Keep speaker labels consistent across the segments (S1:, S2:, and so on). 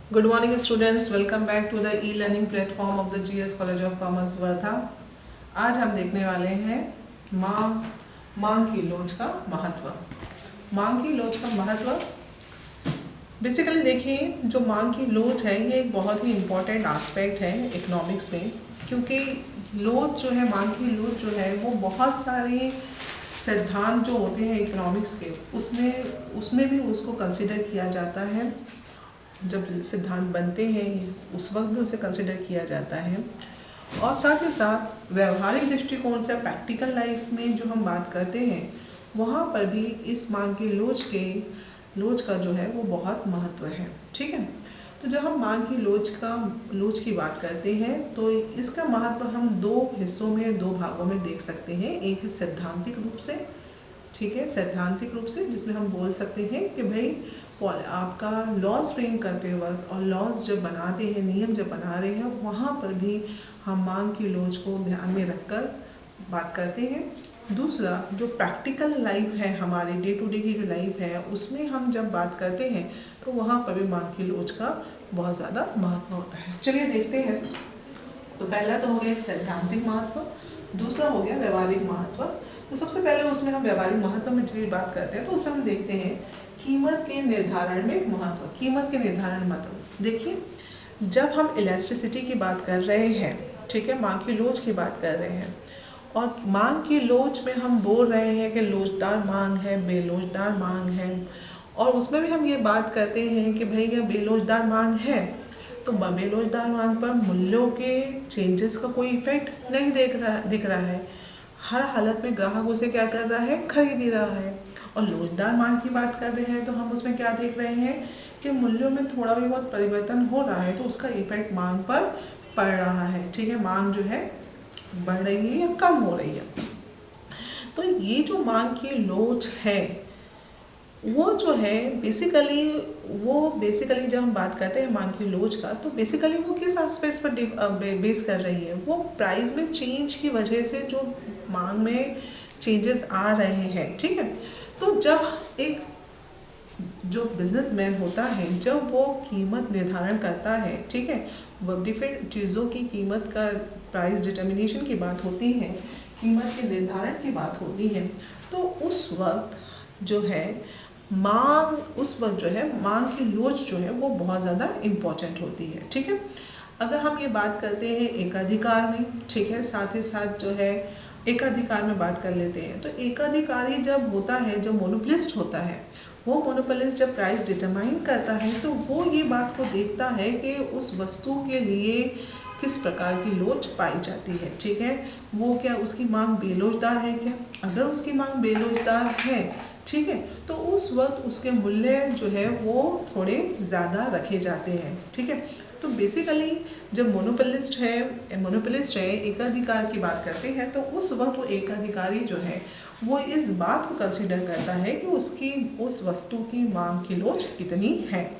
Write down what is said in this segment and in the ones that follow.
S1: Good morning students, welcome back to the e-learning platform of the GS College of Commerce Wardha. आज हम देखने वाले हैं मांग की लोच का महत्व। मांग की लोच का महत्व बेसिकली देखिए, जो मांग की लोच है ये एक बहुत ही इम्पॉर्टेंट एस्पेक्ट है इकोनॉमिक्स में, क्योंकि लोच जो है, मांग की लोच जो है वो बहुत सारे सिद्धांत जो होते हैं इकोनॉमिक्स के उसमें भी उसको कंसिडर किया जाता है। जब सिद्धांत बनते हैं उस वक्त भी उसे कंसिडर किया जाता है, और साथ ही साथ व्यवहारिक दृष्टिकोण से प्रैक्टिकल लाइफ में जो हम बात करते हैं वहाँ पर भी इस मांग की लोच का जो है वो बहुत महत्व है। ठीक है, तो जब हम मांग की लोच की बात करते हैं तो इसका महत्व हम दो हिस्सों में, दो भागों में देख सकते हैं। एक है सैद्धांतिक रूप से, ठीक है, सैद्धांतिक रूप से जिसमें हम बोल सकते हैं कि भाई आपका लॉज फ्रेम करते वक्त और लॉज जब बनाते हैं, नियम जब बना रहे हैं, वहाँ पर भी हम मांग की लोच को ध्यान में रखकर बात करते हैं। दूसरा, जो प्रैक्टिकल लाइफ है, हमारे डे टू डे की जो लाइफ है उसमें हम जब बात करते हैं तो वहाँ पर भी मांग की लोच का बहुत ज़्यादा महत्व होता है। चलिए देखते हैं। तो पहला तो हो गया सैद्धांतिक महत्व, दूसरा हो गया व्यवहारिक महत्व। तो सबसे पहले उसमें हम व्यवहारिक महत्व में जो बात करते हैं तो उसमें हम देखते हैं कीमत के निर्धारण में महत्व। कीमत के निर्धारण महत्व देखिए, जब हम इलास्टिसिटी की बात कर रहे हैं, ठीक है, मांग की लोच की बात कर रहे हैं, और मांग की लोच में हम बोल रहे हैं कि लोचदार मांग है, बेलोचदार मांग है, और उसमें भी हम ये बात करते हैं कि भाई यह बेलोचदार मांग है, तो बेलोचदार मांग पर मूल्यों के चेंजेस का कोई इफेक्ट नहीं दिख रहा है। हर हालत में ग्राहक उसे क्या कर रहा है, खरीद ही रहा है। और लोचदार मांग की बात कर रहे हैं तो हम उसमें क्या देख रहे हैं कि मूल्यों में थोड़ा भी बहुत परिवर्तन हो रहा है तो उसका इफेक्ट मांग पर पड़ रहा है। ठीक है, मांग जो है बढ़ रही है या कम हो रही है। तो ये जो मांग की लोच है वो जो है बेसिकली जब हम बात करते हैं मांग की लोच का, तो बेसिकली वो किस एस्पेक्ट पर बेस कर रही है, वो प्राइस में चेंज की वजह से जो मांग में चेंजेस आ रहे हैं। ठीक है, तो जब एक जो बिजनेसमैन होता है, जब वो कीमत निर्धारण करता है, ठीक है, वो डिफरेंट चीज़ों की कीमत का प्राइस डिटर्मिनेशन की बात होती है, कीमत के निर्धारण की बात होती है, तो उस वक्त जो है मांग की लोच जो है वो बहुत ज़्यादा इम्पॉर्टेंट होती है। ठीक है, अगर हम ये बात करते हैं एकाधिकार में, ठीक है, साथ ही साथ जो है एकाधिकार में बात कर लेते हैं, तो एकाधिकारी जब होता है, जब मोनोपोलिस्ट होता है, वो मोनोपोलिस्ट जब प्राइस डिटरमाइन करता है तो वो ये बात को देखता है कि उस वस्तु के लिए किस प्रकार की लोच पाई जाती है। ठीक है, वो क्या उसकी मांग बेलोचदार है क्या? अगर उसकी मांग बेलोचदार है, ठीक है, तो उस वक्त उसके मूल्य जो है वो थोड़े ज़्यादा रखे जाते हैं। ठीक है, तो बेसिकली जब मोनोपोलिस्ट है, एकाधिकार की बात करते हैं, तो उस वक्त वो एकाधिकारी जो है वो इस बात को कंसीडर करता है कि उस वस्तु की मांग की लोच कितनी है।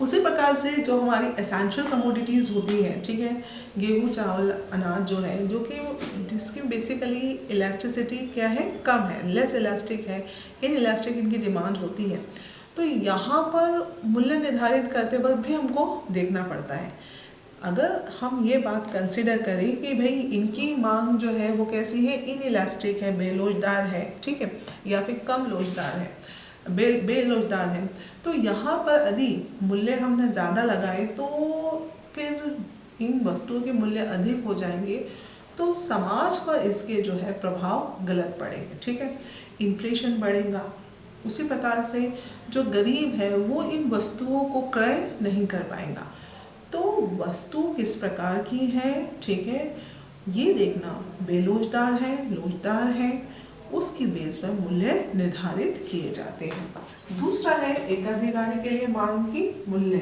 S1: उसी प्रकार से जो हमारी एसेंशियल कमोडिटीज़ होती हैं, ठीक है, गेहूँ, चावल, अनाज जो है, जो कि जिसकी बेसिकली इलास्टिसिटी क्या है, कम है, लेस इलास्टिक है, इन इलास्टिक इनकी डिमांड होती है। तो यहाँ पर मूल्य निर्धारित करते वक्त भी हमको देखना पड़ता है। अगर हम ये बात कंसिडर करें कि भाई इनकी मांग जो है वो कैसी है, इन इलास्टिक है, बेलोचदार है, ठीक है, या फिर कम लोचदार है, बेलोचदार है, तो यहाँ पर यदि मूल्य हमने ज़्यादा लगाए तो फिर इन वस्तुओं के मूल्य अधिक हो जाएंगे, तो समाज पर इसके जो है प्रभाव गलत पड़ेंगे। ठीक है, इन्फ्लेशन बढ़ेगा। उसी प्रकार से जो गरीब है वो इन वस्तुओं को क्रय नहीं कर पाएगा। तो वस्तु किस प्रकार की है, ठीक है, ये देखना, बेलोचदार है, लोचदार है, उसकी बेस पर मूल्य निर्धारित किए जाते हैं। दूसरा है एकाधिकारी के लिए मांग की मूल्य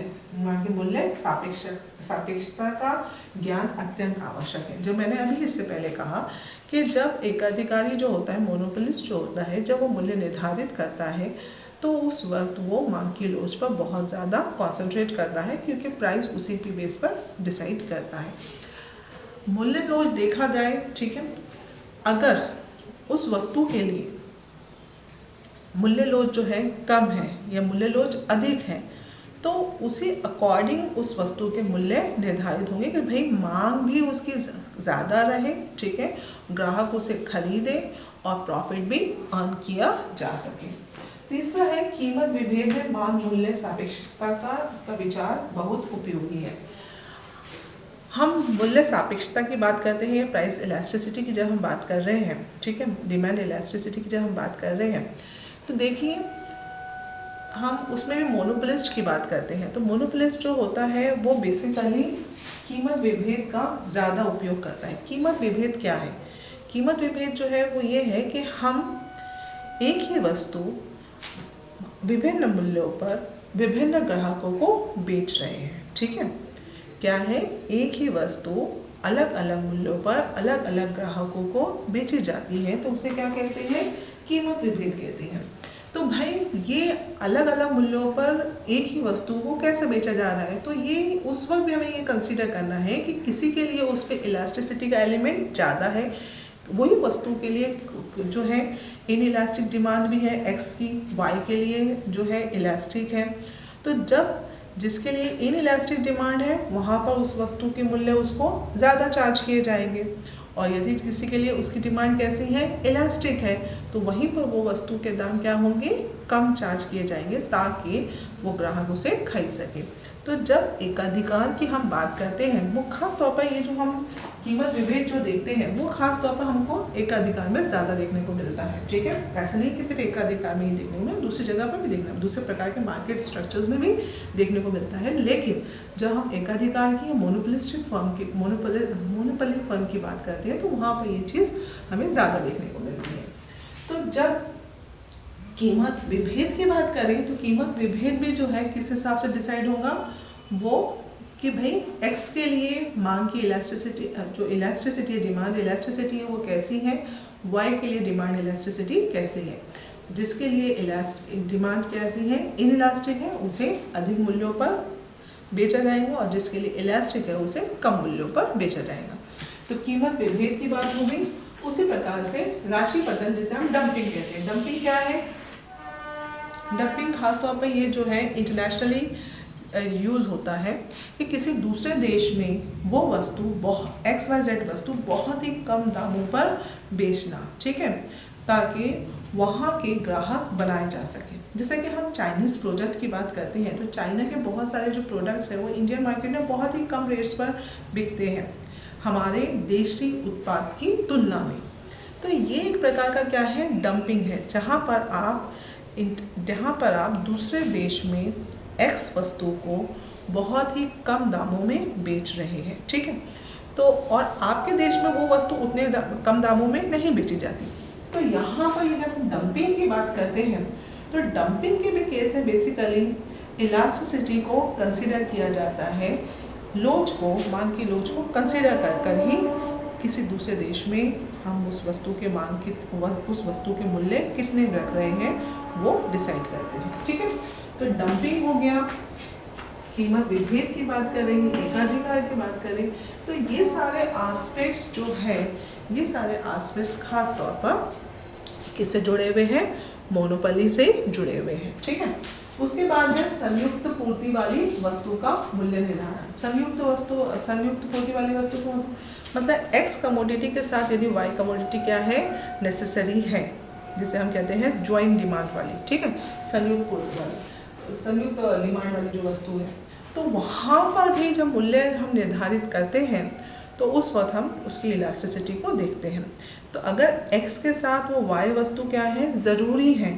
S1: सापेक्षता का ज्ञान अत्यंत आवश्यक है। जो मैंने अभी इससे पहले कहा कि जब एकाधिकारी जो होता है, मोनोपोलिस्ट जो होता है, जब वो मूल्य निर्धारित करता है तो उस वक्त वो मांग की लोच पर बहुत ज़्यादा कॉन्सेंट्रेट करता है, क्योंकि प्राइस उसी की बेस पर डिसाइड करता है। मूल्य लोच देखा जाए, ठीक है, अगर उस वस्तु के लिए मूल्य लोच जो है कम है या मूल्य लोच अधिक है, तो उसी अकॉर्डिंग उस वस्तु के मूल्य निर्धारित होंगे कि भाई मांग भी उसकी ज़्यादा रहे, ठीक है, ग्राहक उसे खरीदे और प्रॉफिट भी अर्न किया जा सके। तीसरा है कीमत विभेद में मांग मूल्य सापेक्षता का विचार बहुत उपयोगी है। हम मूल्य सापेक्षता की बात करते हैं, प्राइस इलास्टिसिटी की जब हम बात कर रहे हैं, ठीक है, डिमांड इलास्टिसिटी की जब हम बात कर रहे हैं, तो देखिए हम उसमें भी मोनोपोलिस्ट की बात करते हैं। तो मोनोपोलिस्ट जो होता है वो बेसिकली कीमत विभेद का ज़्यादा उपयोग करता है। कीमत विभेद क्या है? कीमत विभेद जो है वो ये है कि हम एक ही वस्तु विभिन्न मूल्यों पर विभिन्न ग्राहकों को बेच रहे हैं, ठीक है। क्या है? एक ही वस्तु अलग अलग मूल्यों पर अलग अलग ग्राहकों को बेची जाती है, तो उसे क्या कहते हैं? कीमत विभेद कहते हैं। तो भाई ये अलग अलग मूल्यों पर एक ही वस्तु को कैसे बेचा जा रहा है, तो ये उस वक्त भी हमें ये कंसीडर करना है कि किसी के लिए उस पर इलास्टिसिटी का एलिमेंट ज़्यादा है, वही वस्तु के लिए जो है इन इलास्टिक डिमांड भी है एक्स की, वाई के लिए जो है इलास्टिक है। तो जब जिसके लिए इन इलास्टिक डिमांड है वहाँ पर उस वस्तु के मूल्य उसको ज़्यादा चार्ज किए जाएंगे, और यदि किसी के लिए उसकी डिमांड कैसी है? इलास्टिक है, तो वहीं पर वो वस्तु के दाम क्या होंगे? कम चार्ज किए जाएंगे ताकि वो ग्राहक उसे खरीद सके। तो जब एकाधिकार की हम बात करते हैं, वो खास तौर पर ये जो हम कीमत विभेद जो देखते हैं वो खास तौर पर हमको एकाधिकार में ज़्यादा देखने को मिलता है, ठीक है। ऐसा नहीं कि सिर्फ एकाधिकार में ही देखने को मिले, दूसरी जगह पर भी देखना, दूसरे प्रकार के मार्केट स्ट्रक्चर्स में भी देखने को मिलता है। लेकिन जब हम एकाधिकार की मोनोपोलिस्टिक फर्म की मोनोपोली फर्म की बात करते हैं तो वहाँ पर ये चीज़ हमें ज़्यादा देखने को मिलती है। तो जब कीमत विभेद की बात करें तो कीमत विभेद भी जो है किस हिसाब से डिसाइड होगा? वो कि भाई एक्स के लिए मांग की इलास्टिसिटी, जो इलास्टिसिटी है, डिमांड इलास्टिसिटी है, वो कैसी है, वाई के लिए डिमांड इलास्टिसिटी कैसी है। जिसके लिए डिमांड कैसी है, इन इलास्टिक है, उसे अधिक मूल्यों पर बेचा जाएगा, और जिसके लिए इलास्टिक है उसे कम मूल्यों पर बेचा जाएगा। तो कीमत विभेद की बात हो गई। उसी प्रकार से राशि पतन, जिसे हम डंपिंग कहते हैं। डंपिंग क्या है? डंपिंग खासतौर पर ये जो है इंटरनेशनली यूज़ होता है कि किसी दूसरे देश में वो वस्तु XYZ वस्तु बहुत ही कम दामों पर बेचना, ठीक है, ताकि वहाँ के ग्राहक बनाए जा सके। जैसे कि हम चाइनीज़ प्रोडक्ट की बात करते हैं तो चाइना के बहुत सारे जो प्रोडक्ट्स हैं वो इंडियन मार्केट में बहुत ही कम रेट्स पर बिकते हैं हमारे देशी उत्पाद की तुलना में। तो ये एक प्रकार का क्या है? डंपिंग है, जहाँ पर आप दूसरे देश में एक्स वस्तु को बहुत ही कम दामों में बेच रहे हैं, ठीक है। तो और आपके देश में वो वस्तु उतने कम दामों में नहीं बेची जाती। तो यहाँ पर ये जब हम डंपिंग की बात करते हैं तो डंपिंग के भी केस है, बेसिकली इलास्टिसिटी को कंसीडर किया जाता है, लोच को, मांग की लोच को कंसीडर कर ही किसी दूसरे देश में हम उस वस्तु के उस वस्तु के मूल्य कितने रख रहे हैं वो डिसाइड करते हैं, ठीक है। तो डंपिंग हो गया, कीमत विभेद की बात करें, एकाधिकार की बात करें, तो ये सारे एस्पेक्ट्स जो है, ये सारे एस्पेक्ट्स खास तौर पर किससे जुड़े हुए हैं? मोनोपोली से जुड़े हुए हैं, ठीक है। उसके बाद है संयुक्त पूर्ति वाली वस्तु का मूल्य निर्धारण। संयुक्त पूर्ति वाली वस्तु को मतलब एक्स कमोडिटी के साथ यदि वाई कमोडिटी क्या है? नेसेसरी है, जिसे हम कहते हैं ज्वाइंट डिमांड वाली, ठीक है, संयुक्त डिमांड वाली जो वस्तु है, तो वहाँ पर भी जब मूल्य हम निर्धारित करते हैं तो उस वक्त हम उसकी इलास्टिसिटी को देखते हैं। तो अगर x के साथ वो y वस्तु क्या है? ज़रूरी है,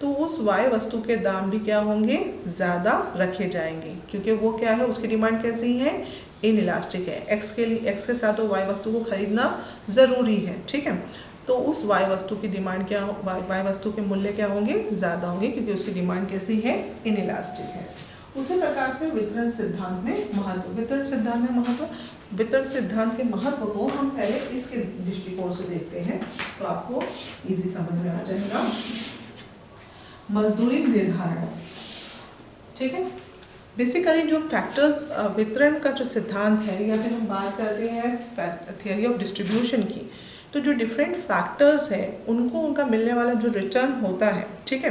S1: तो उस y वस्तु के दाम भी क्या होंगे? ज़्यादा रखे जाएंगे, क्योंकि वो क्या है? उसकी डिमांड कैसी है? इन इलास्टिक है। x के साथ वो y वस्तु को खरीदना ज़रूरी है, ठीक है। तो उस y वस्तु की डिमांड क्या हो, y वस्तु के मूल्य क्या होंगे? ज़्यादा होंगे, क्योंकि उसकी डिमांड कैसी है? इन इलास्टिक है। उसी प्रकार से वितरण सिद्धांत में महत्व। वितरण सिद्धांत के महत्व को हम पहले इसके दृष्टिकोण से देखते हैं तो आपको इजी समझ में आ जाएगा। मजदूरी निर्धारण, ठीक है। बेसिकली जो फैक्टर्स, वितरण का जो सिद्धांत है, या फिर हम बात करते हैं थियरी ऑफ डिस्ट्रीब्यूशन की, तो जो डिफरेंट फैक्टर्स हैं उनको उनका मिलने वाला जो रिटर्न होता है, ठीक है,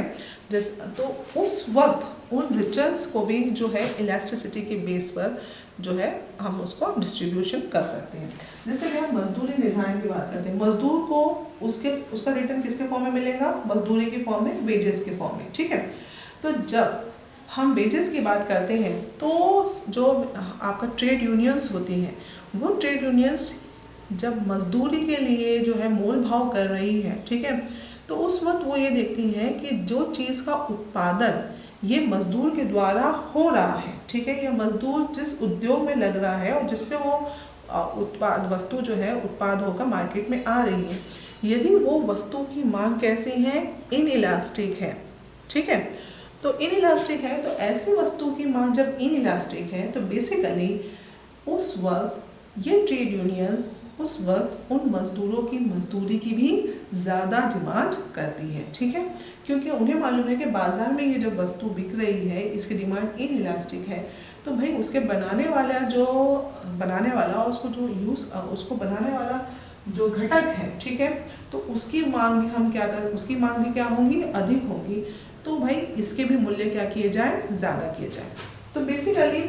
S1: तो उन रिटर्न्स को भी जो है इलास्टिसिटी के बेस पर जो है हम उसको डिस्ट्रीब्यूशन कर सकते हैं। जैसे कि हम मजदूरी निर्धारण की बात करते हैं, मजदूर को उसका रिटर्न किसके फॉर्म में मिलेगा? मजदूरी के फॉर्म में, वेजेस के फॉर्म में, ठीक है। तो जब हम वेजेस की बात करते हैं तो जो आपका ट्रेड यूनियंस होती हैं, वो ट्रेड यूनियंस जब मजदूरी के लिए जो है मोल भाव कर रही है, ठीक है, तो उस वक्त वो ये देखती हैं कि जो चीज़ का उत्पादन ये मजदूर के द्वारा हो रहा है, ठीक है, ये मजदूर जिस उद्योग में लग रहा है और जिससे वो वस्तु जो है उत्पाद होकर मार्केट में आ रही है, यदि वो वस्तु की मांग कैसी है? इनइलास्टिक है, ठीक है। तो इनइलास्टिक है, तो ऐसी वस्तु की मांग जब इनइलास्टिक है तो बेसिकली उस वक्त ये ट्रेड यूनियंस उस वक्त उन मजदूरों की मजदूरी की भी ज़्यादा डिमांड करती है, ठीक है, क्योंकि उन्हें मालूम है कि बाज़ार में ये जो वस्तु बिक रही है इसकी डिमांड इनइलास्टिक है, तो भाई उसके बनाने वाला उसको बनाने वाला जो घटक है, ठीक है, तो उसकी मांग भी उसकी मांग भी क्या होंगी? अधिक होगी। तो भाई इसके भी मूल्य क्या किए जाए? ज़्यादा किए जाए। तो बेसिकली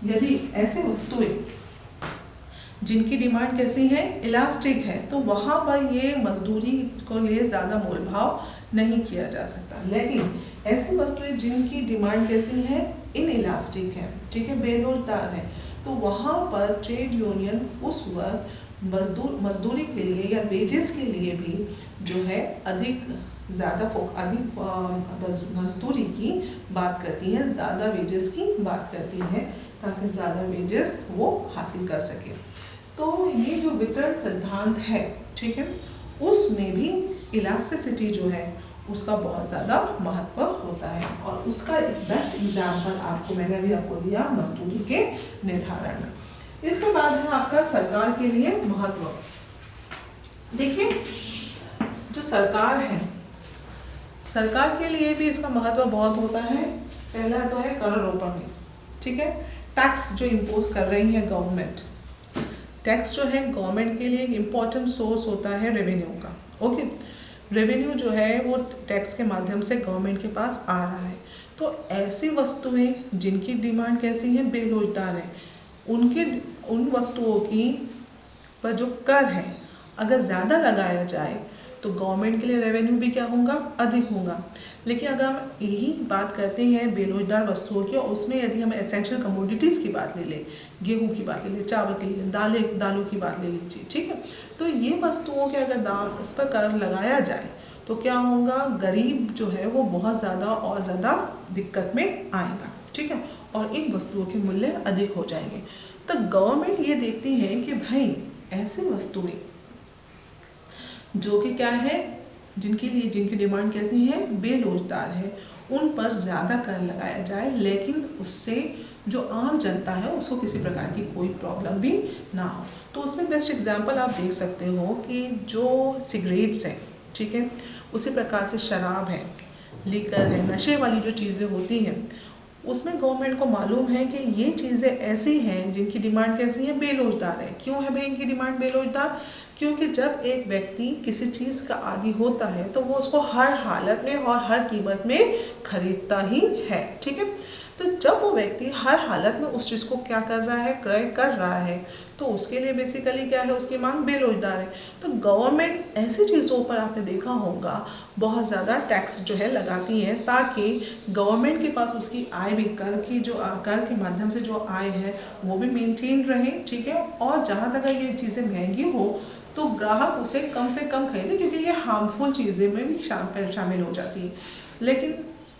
S1: यदि ऐसे वस्तुएं जिनकी डिमांड कैसी है? इलास्टिक है, तो वहाँ पर ये मजदूरी को लिए ज़्यादा मोल भाव नहीं किया जा सकता। लेकिन ऐसी वस्तुएं जिनकी डिमांड कैसी है? इनइलास्टिक है, ठीक है, बेरोजगार है, तो वहाँ पर ट्रेड यूनियन उस वक्त मजदूरी के लिए या वेजेस के लिए भी जो है अधिक मजदूरी की बात करती है, ज़्यादा वेजेस की बात करती है, ताकि ज़्यादा वेजेस वो हासिल कर सके। तो ये जो वितरण सिद्धांत है, ठीक है, उसमें भी इलास्टिसिटी जो है उसका बहुत ज़्यादा महत्व होता है, और उसका एक बेस्ट एग्जाम्पल मैंने आपको दिया मजदूरी के निर्धारण में। इसके बाद है आपका सरकार के लिए महत्व। देखिए, जो सरकार है, सरकार के लिए भी इसका महत्व बहुत होता है। पहला तो है कर आरोपण, ठीक है, टैक्स जो इम्पोज कर रही है गवर्नमेंट। टैक्स जो है गवर्नमेंट के लिए एक इम्पॉर्टेंट सोर्स होता है रेवेन्यू का, ओके। रेवेन्यू जो है वो टैक्स के माध्यम से गवर्नमेंट के पास आ रहा है। तो ऐसी वस्तुएं जिनकी डिमांड कैसी है? बेरोजगार है, उन वस्तुओं की पर जो कर है अगर ज़्यादा लगाया जाए तो गवर्नमेंट के लिए रेवेन्यू भी क्या होगा? अधिक होगा। लेकिन अगर हम यही बात करते हैं बेरोजगार वस्तुओं की, और उसमें यदि हम एसेंशियल कमोडिटीज़ की बात ले लें, गेहूं की बात ले लें, चावल की ले लें, दालों की बात ले लीजिए, ठीक है, तो ये वस्तुओं के अगर दाम इस पर कर लगाया जाए तो क्या होगा? गरीब जो है वो बहुत ज़्यादा और ज़्यादा दिक्कत में आएगा, ठीक है, और इन वस्तुओं के मूल्य अधिक हो जाएंगे। तो गवर्नमेंट ये देखती है कि भाई ऐसी वस्तुएं जो कि क्या है, जिनकी डिमांड कैसी है? बेरोजगार है, उन पर ज़्यादा कर लगाया जाए, लेकिन उससे जो आम जनता है उसको किसी प्रकार की कोई प्रॉब्लम भी ना हो। तो उसमें बेस्ट एग्जांपल आप देख सकते हो कि जो सिगरेट्स हैं, ठीक है, उसी प्रकार से शराब है, लीकर है, नशे वाली जो चीज़ें होती हैं, उसमें गवर्नमेंट को मालूम है कि ये चीज़ें ऐसी हैं जिनकी डिमांड कैसी है? बेरोजगार है। क्यों है भाई इनकी डिमांड बेरोजगार? क्योंकि जब एक व्यक्ति किसी चीज़ का आदी होता है तो वो उसको हर हालत में और हर कीमत में खरीदता ही है, ठीक है। तो जब वो व्यक्ति हर हालत में उस चीज़ को क्या कर रहा है? क्रय कर रहा है, तो उसके लिए बेसिकली क्या है? उसकी मांग बेरोजगार है। तो गवर्नमेंट ऐसी चीज़ों पर आपने देखा होगा बहुत ज़्यादा टैक्स जो है लगाती है, ताकि गवर्नमेंट के पास उसकी आय भी कर के माध्यम से जो आय है वो भी मेंटेन रहे, ठीक है, और जहाँ तक ये चीज़ें महंगी हो तो ग्राहक उसे कम से कम खरीदे, क्योंकि ये हार्मफुल चीज़ें में भी शामिल हो जाती है। लेकिन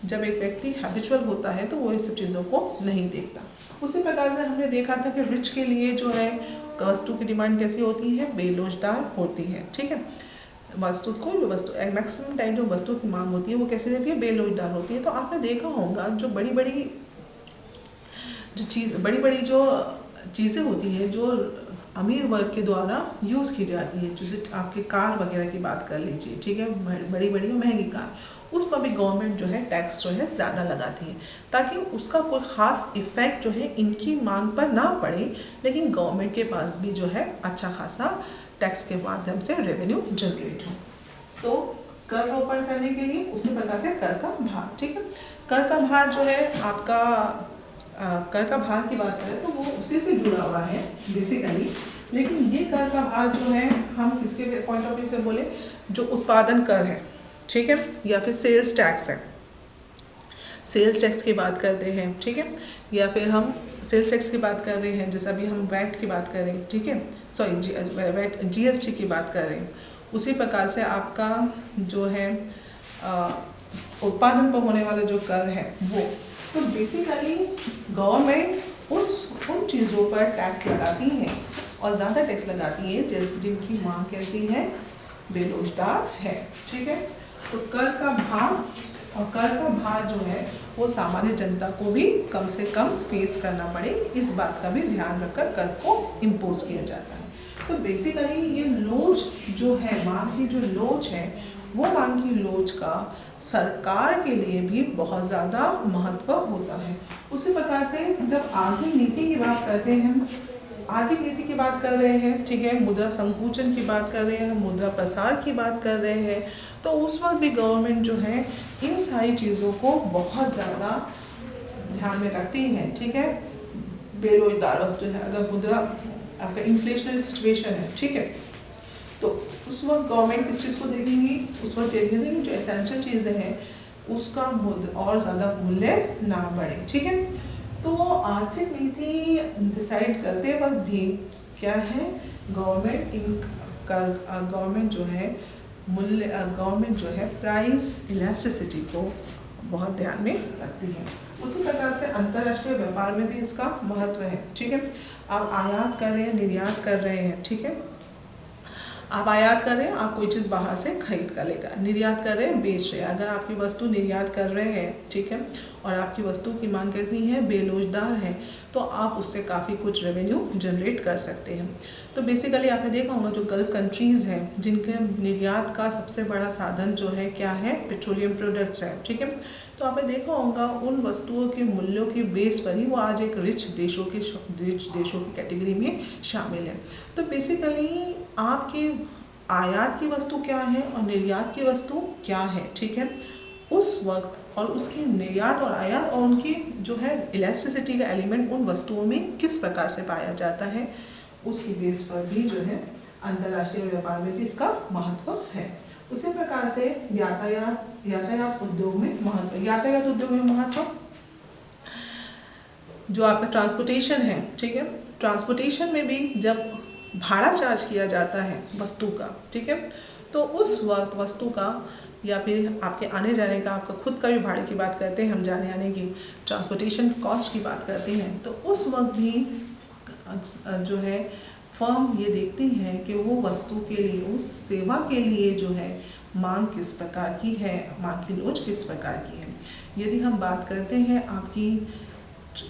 S1: जब एक व्यक्ति हैबिचुअल होता है तो वो इस सब चीज़ों को नहीं देखता। उसी प्रकार से हमने देखा था कि रिच के लिए जो है वस्तु की डिमांड कैसी होती है? बेरोजगार होती है, ठीक है। कोई भी वस्तु मैक्सिमम टाइम जो वस्तु की मांग होती है वो कैसी रहती है? बेरोजगार होती है। तो आपने देखा होगा जो बड़ी बड़ी जो चीज़ें होती हैं जो अमीर वर्ग के द्वारा यूज़ की जाती है, जैसे आपके कार वगैरह की बात कर लीजिए, ठीक है, बड़ी बड़ी महंगी कार, उस पर भी गवर्नमेंट जो है टैक्स जो है ज़्यादा लगाती है, ताकि उसका कोई ख़ास इफ़ेक्ट जो है इनकी मांग पर ना पड़े, लेकिन गवर्नमेंट के पास भी जो है अच्छा खासा टैक्स के माध्यम से रेवेन्यू जनरेट हो। तो कर रोपण करने के लिए उसी प्रकार से कर का भाग, ठीक है। कर का भार जो है आपका कर का भार की बात करें तो वो उसी से जुड़ा हुआ है बेसिकली, लेकिन ये कर का भार जो है हम किसके पॉइंट ऑफ व्यू से बोले, जो उत्पादन कर है, ठीक है, या फिर सेल्स टैक्स है, सेल्स टैक्स की बात करते हैं, ठीक है, या फिर हम सेल्स टैक्स की बात कर रहे हैं, जैसा अभी हम वैट की बात कर रहे हैं, ठीक है, सॉरी वैट GST की बात कर रहे हैं, उसी प्रकार से आपका जो है उत्पादन पर होने वाला जो कर है वो, तो बेसिकली गवर्नमेंट उन चीज़ों पर टैक्स लगाती है और ज़्यादा टैक्स लगाती है जिनकी मांग कैसी है, बेरोजगार है, ठीक है। तो कर का भार और कर का भार जो है वो सामान्य जनता को भी कम से कम फेस करना पड़े, इस बात का भी ध्यान रखकर कर को इम्पोज किया जाता है। तो बेसिकली ये लोच जो है, मांग की जो लोच है, वो मांग की लोच का सरकार के लिए भी बहुत ज़्यादा महत्व होता है। उसी प्रकार से जब आर्थिक नीति की बात करते हैं, आर्थिक नीति की बात कर रहे हैं, ठीक है, मुद्रा संकुचन की बात कर रहे हैं, मुद्रा प्रसार की बात कर रहे हैं, तो उस वक्त भी गवर्नमेंट जो है इन सारी चीज़ों को बहुत ज़्यादा ध्यान में रखती है, ठीक है। बेरोजगार वस्तु है, अगर मुद्रा आपका इन्फ्लेशनरी सिचुएशन है, ठीक है, तो उस वक्त गवर्नमेंट किस चीज़ को देखेंगी, उस वक्त ये देखेंगी जो एसेंशियल चीज़ें हैं उसका और ज़्यादा मूल्य ना बढ़े, ठीक है। तो आर्थिक नीति डिसाइड करते वक्त भी क्या है, गवर्नमेंट जो है गवर्नमेंट जो है प्राइस इलास्टिसिटी को बहुत ध्यान में रखती है। उसी प्रकार से अंतर्राष्ट्रीय व्यापार में भी इसका महत्व है, ठीक है। आप आयात कर रहे हैं, निर्यात कर रहे हैं, ठीक है, आप आयात कर रहे हैं, आप कोई चीज़ बाहर से खरीद कर लेकर, निर्यात कर रहे हैं, बेच रहे हैं, अगर आपकी वस्तु निर्यात कर रहे हैं, ठीक है, और आपकी वस्तु की मांग कैसी है, बेरोजगार है, तो आप उससे काफ़ी कुछ रेवेन्यू जनरेट कर सकते हैं। तो बेसिकली आपने देखा होगा जो गल्फ कंट्रीज़ हैं जिनके निर्यात का सबसे बड़ा साधन जो है क्या है, पेट्रोलियम प्रोडक्ट्स है, ठीक है। तो आपने देखा होगा उन वस्तुओं के मूल्यों के बेस पर ही वो आज एक रिच देशों की कैटेगरी में शामिल है। तो बेसिकली आपकी आयात की वस्तु क्या है और निर्यात की वस्तु क्या है, ठीक है, उस वक्त और उसकी निर्यात और आयात और उनकी जो है इलास्टिसिटी का एलिमेंट उन वस्तुओं में किस प्रकार से पाया जाता है, उसकी बेस पर भी जो है अंतर्राष्ट्रीय व्यापार में भी इसका महत्व है। उसी प्रकार से यातायात उद्योग में महत्व, यातायात उद्योग में महत्व जो आपका ट्रांसपोर्टेशन है, ठीक है, ट्रांसपोर्टेशन में भी जब भाड़ा चार्ज किया जाता है वस्तु का, ठीक है, तो उस वक्त वस्तु का या फिर आपके आने जाने का, आपका खुद का भी भाड़े की बात करते हैं हम, जाने आने की ट्रांसपोर्टेशन कॉस्ट की बात करते हैं, तो उस वक्त भी जो है फर्म ये देखती है कि वो वस्तु के लिए, उस सेवा के लिए जो है मांग किस प्रकार की है, मांग की लोच किस प्रकार की है। यदि हम बात करते हैं आपकी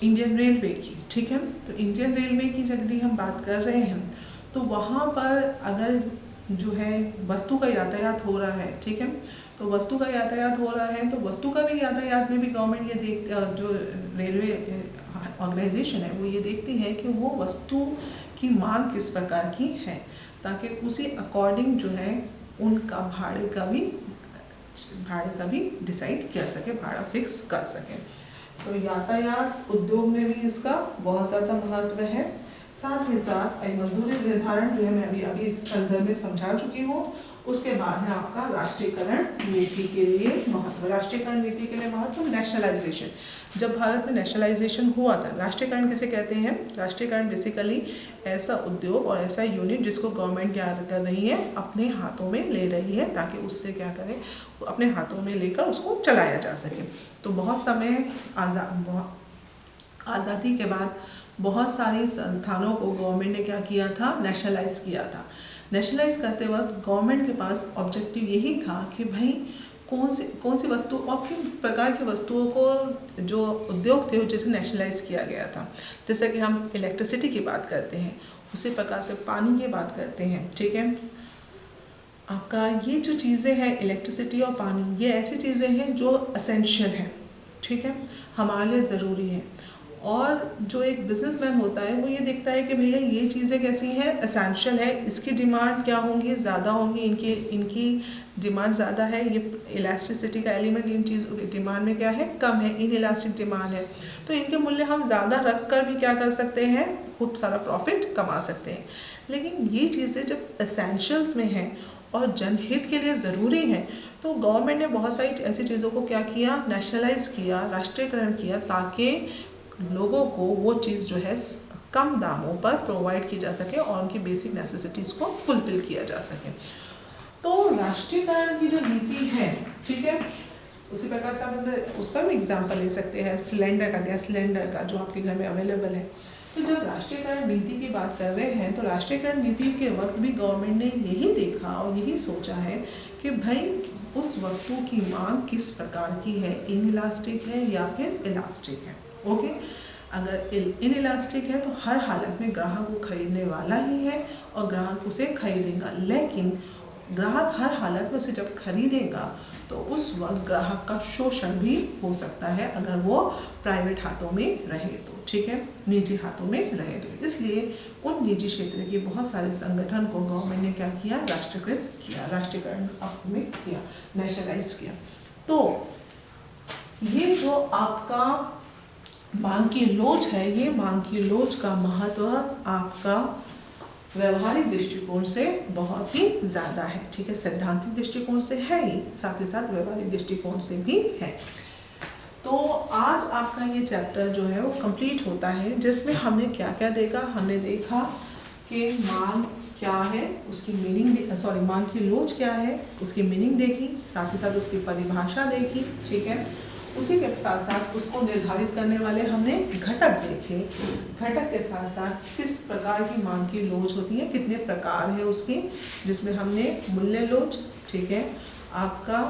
S1: इंडियन रेलवे की, ठीक है, तो इंडियन रेलवे की यदि हम बात कर रहे हैं तो वहाँ पर अगर जो है वस्तु का यातायात हो रहा है, ठीक है, तो वस्तु का यातायात हो रहा है तो वस्तु का भी यातायात में भी गवर्नमेंट ये जो रेलवे ऑर्गेनाइजेशन है वो ये देखती है कि वो वस्तु की मांग किस प्रकार की है, ताकि उसी अकॉर्डिंग जो है उनका भाड़े का भी डिसाइड कर सके, भाड़ा फिक्स कर सके। तो यातायात उद्योग में भी इसका बहुत ज़्यादा महत्व है। साथ ही साथ मजदूरी निर्धारण जो है मैं अभी इस संदर्भ में समझा चुकी हूँ। उसके बाद है आपका राष्ट्रीयकरण नीति के लिए महत्व। राष्ट्रीयकरण नीति के लिए महत्व, नेशनलाइजेशन। जब भारत में नेशनलाइजेशन हुआ था, राष्ट्रीयकरण किसे कहते हैं, राष्ट्रीयकरण बेसिकली ऐसा उद्योग और ऐसा यूनिट जिसको गवर्नमेंट क्या कर रही है, अपने हाथों में ले रही है, ताकि उससे क्या करें, अपने हाथों में लेकर उसको चलाया जा सके। तो बहुत समय आज़ादी के बाद बहुत सारी संस्थानों को गवर्नमेंट ने क्या किया था, नेशनलाइज किया था। नेशनलाइज करते वक्त गवर्नमेंट के पास ऑब्जेक्टिव यही था कि भाई कौन सी वस्तु और किन प्रकार की वस्तुओं को जो उद्योग थे जिसे नेशनलाइज किया गया था। जैसे कि हम इलेक्ट्रिसिटी की बात करते हैं, उसी प्रकार से पानी की बात करते हैं, ठीक है। आपका ये जो चीज़ें हैं इलेक्ट्रिसिटी और पानी, ये ऐसी चीज़ें हैं जो असेंशियल हैं, ठीक है, हमारे लिए ज़रूरी है। और जो एक बिजनेसमैन होता है वो ये देखता है कि भैया ये चीज़ें कैसी हैं, एसेंशियल है, इसकी डिमांड क्या होंगी, ज़्यादा होंगी, इनकी डिमांड ज़्यादा है, ये इलास्टिसिटी का एलिमेंट इन चीज़ों की डिमांड में क्या है, कम है, इन इलास्टिक डिमांड है, तो इनके मूल्य हम ज़्यादा रख कर भी क्या कर सकते हैं, खूब सारा प्रॉफिट कमा सकते हैं। लेकिन ये चीज़ें जब एसेंशियल्स में हैं और जनहित के लिए ज़रूरी है, तो गवर्नमेंट ने बहुत सारी ऐसी चीज़ों को क्या किया, नेशनलाइज किया, राष्ट्रीयकरण किया, ताकि लोगों को वो चीज़ जो है कम दामों पर प्रोवाइड की जा सके और उनकी बेसिक नेसेसिटीज़ को फुलफिल किया जा सके। तो राष्ट्रीयकरण की जो नीति है, ठीक है, उसी प्रकार से आप उसका भी एग्जाम्पल ले सकते हैं, सिलेंडर का, गैस सिलेंडर का जो आपके घर में अवेलेबल है। तो जब राष्ट्रीयकरण नीति की बात कर रहे हैं, तो राष्ट्रीयकरण नीति के वक्त भी गवर्नमेंट ने यही देखा और यही सोचा है कि भाई उस वस्तु की मांग किस प्रकार की है, इनइलास्टिक है या फिर इलास्टिक है। ओके, अगर इनइलास्टिक है तो हर हालत में ग्राहक को खरीदने वाला ही है और ग्राहक उसे खरीदेगा, लेकिन ग्राहक हर हालत में उसे जब खरीदेगा तो उस वक्त ग्राहक का शोषण भी हो सकता है अगर वो प्राइवेट हाथों में रहे तो, ठीक है, निजी हाथों में रहे तो। इसलिए उन निजी क्षेत्र के बहुत सारे संगठन को गवर्नमेंट ने क्या किया, राष्ट्रीयकृत किया, राष्ट्रीयकरण में किया, नेशनलाइज किया। तो ये जो आपका मांग की लोच है, ये मांग की लोच का महत्व आपका व्यवहारिक दृष्टिकोण से बहुत ही ज़्यादा है, ठीक है, सैद्धांतिक दृष्टिकोण से है ही, साथ ही साथ व्यवहारिक दृष्टिकोण से भी है। तो आज आपका ये चैप्टर जो है वो कंप्लीट होता है, जिसमें हमने क्या क्या देखा, हमने देखा कि मांग क्या है, उसकी मीनिंग, मांग की लोच क्या है, उसकी मीनिंग देखी, साथ ही साथ उसकी परिभाषा देखी, ठीक है, उसी के साथ साथ उसको निर्धारित करने वाले हमने घटक देखे, घटक के साथ साथ किस प्रकार की मांग की लोच होती है, कितने प्रकार है उसकी, जिसमें हमने मूल्य लोच, ठीक है, आपका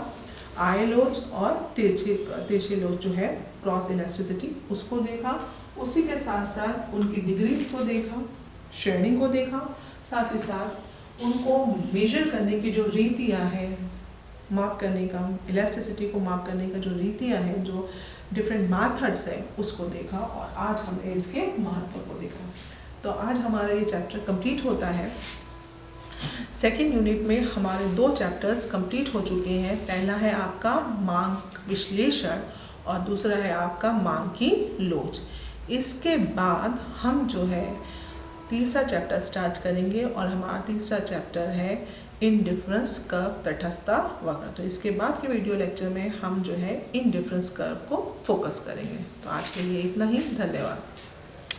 S1: आय लोच और तिरछी लोच जो है, क्रॉस इलास्टिसिटी, उसको देखा। उसी के साथ साथ उनकी डिग्रीज को देखा, श्रेणी को देखा, साथ ही साथ उनको मेजर करने की जो रीतियाँ हैं, माप करने का, इलास्टिसिटी को माप करने का जो रीतियाँ हैं, जो डिफरेंट मेथड्स हैं, उसको देखा और आज हमने इसके महत्व को देखा। तो आज हमारा ये चैप्टर कंप्लीट होता है। सेकेंड यूनिट में हमारे 2 चैप्टर्स कंप्लीट हो चुके हैं। पहला है आपका मांग विश्लेषण और दूसरा है आपका मांग की लोच। इसके बाद हम जो है तीसरा चैप्टर स्टार्ट करेंगे और हमारा तीसरा चैप्टर है इनडिफरेंस कर्व, तटस्थता वक्र। तो इसके बाद के वीडियो लेक्चर में हम जो है इनडिफरेंस कर्व को फोकस करेंगे। तो आज के लिए इतना ही, धन्यवाद।